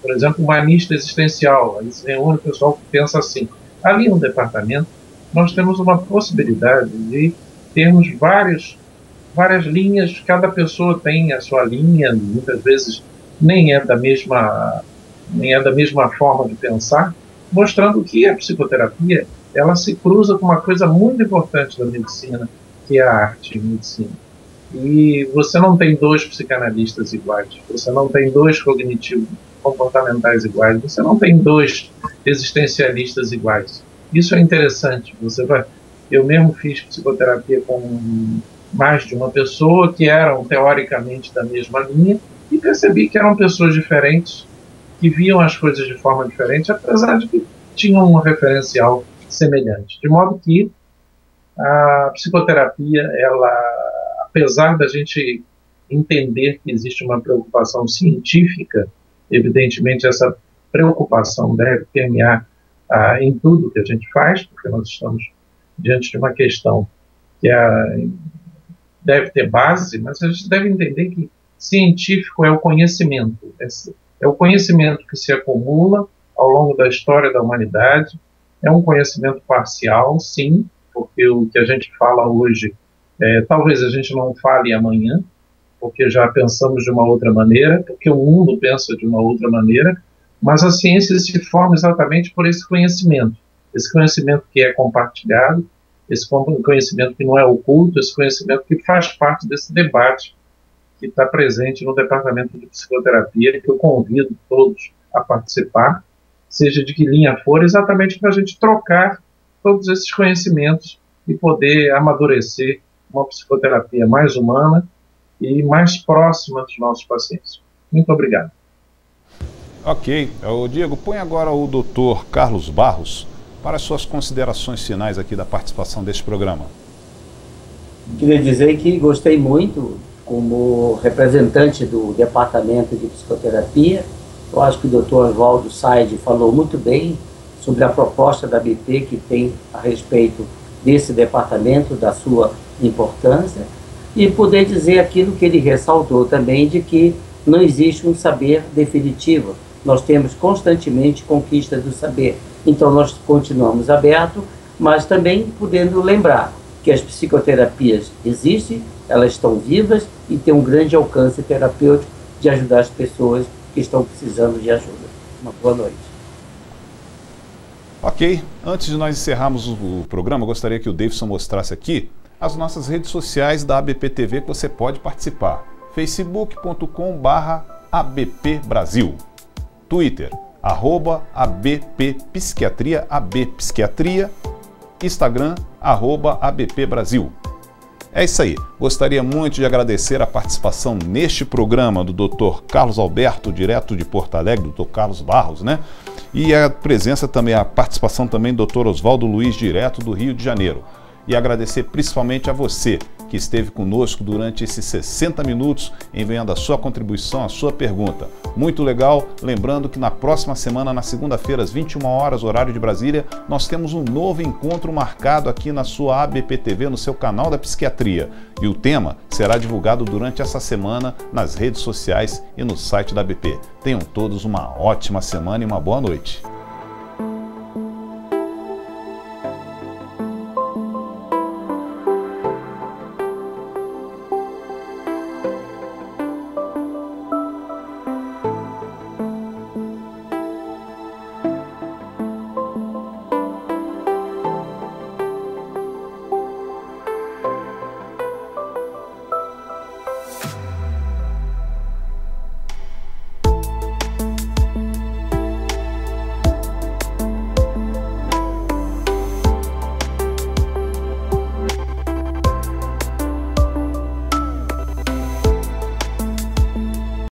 por exemplo, humanista existencial, aí se reúne o pessoal que pensa assim. Ali no departamento, nós temos uma possibilidade de termos várias linhas, cada pessoa tem a sua linha, muitas vezes nem é da mesma forma de pensar, mostrando que a psicoterapia ela se cruza com uma coisa muito importante da medicina, que é a arte e a medicina. E você não tem dois psicanalistas iguais, você não tem dois cognitivos comportamentais iguais, você não tem dois existencialistas iguais. Isso é interessante. Eu mesmo fiz psicoterapia com mais de uma pessoa que eram teoricamente da mesma linha e percebi que eram pessoas diferentes, que viam as coisas de forma diferente, apesar de que tinham um referencial semelhante. De modo que a psicoterapia, ela, apesar da gente entender que existe uma preocupação científica, evidentemente essa preocupação deve permear em tudo que a gente faz, porque nós estamos diante de uma questão que deve ter base, mas a gente deve entender que científico é o conhecimento, é o conhecimento que se acumula ao longo da história da humanidade. É um conhecimento parcial, sim, porque o que a gente fala hoje, talvez a gente não fale amanhã, porque já pensamos de uma outra maneira, porque o mundo pensa de uma outra maneira, mas a ciência se forma exatamente por esse conhecimento que é compartilhado, esse conhecimento que não é oculto, esse conhecimento que faz parte desse debate que está presente no departamento de psicoterapia, que eu convido todos a participar, seja de que linha for, exatamente para a gente trocar todos esses conhecimentos e poder amadurecer uma psicoterapia mais humana e mais próxima dos nossos pacientes. Muito obrigado. Ok. Diego, põe agora o Dr. Carlos Barros para as suas considerações finais aqui da participação deste programa. Queria dizer que gostei muito, como representante do Departamento de Psicoterapia. Eu acho que o Dr. Oswaldo Said falou muito bem sobre a proposta da ABP que tem a respeito desse departamento, da sua importância, e poder dizer aquilo que ele ressaltou também, de que não existe um saber definitivo. Nós temos constantemente conquista do saber. Então nós continuamos abertos, mas também podendo lembrar que as psicoterapias existem, elas estão vivas e têm um grande alcance terapêutico de ajudar as pessoas que estão precisando de ajuda. Uma boa noite. Ok, antes de nós encerrarmos o programa, eu gostaria que o Davidson mostrasse aqui as nossas redes sociais da ABP TV que você pode participar. facebook.com/ABPbrasil, Twitter, @ABPpsiquiatria, ABPsiquiatria, Instagram, @ABPbrasil. É isso aí. Gostaria muito de agradecer a participação neste programa do Dr. Carlos Alberto, direto de Porto Alegre, Dr. Carlos Barros, né? E a presença também, a participação também do Dr. Oswaldo Luiz, direto do Rio de Janeiro. E agradecer principalmente a você que esteve conosco durante esses 60 minutos, enviando a sua contribuição, a sua pergunta. Muito legal, lembrando que na próxima semana, na segunda-feira, às 21 horas, horário de Brasília, nós temos um novo encontro marcado aqui na sua ABP TV, no seu canal da Psiquiatria. E o tema será divulgado durante essa semana nas redes sociais e no site da ABP. Tenham todos uma ótima semana e uma boa noite.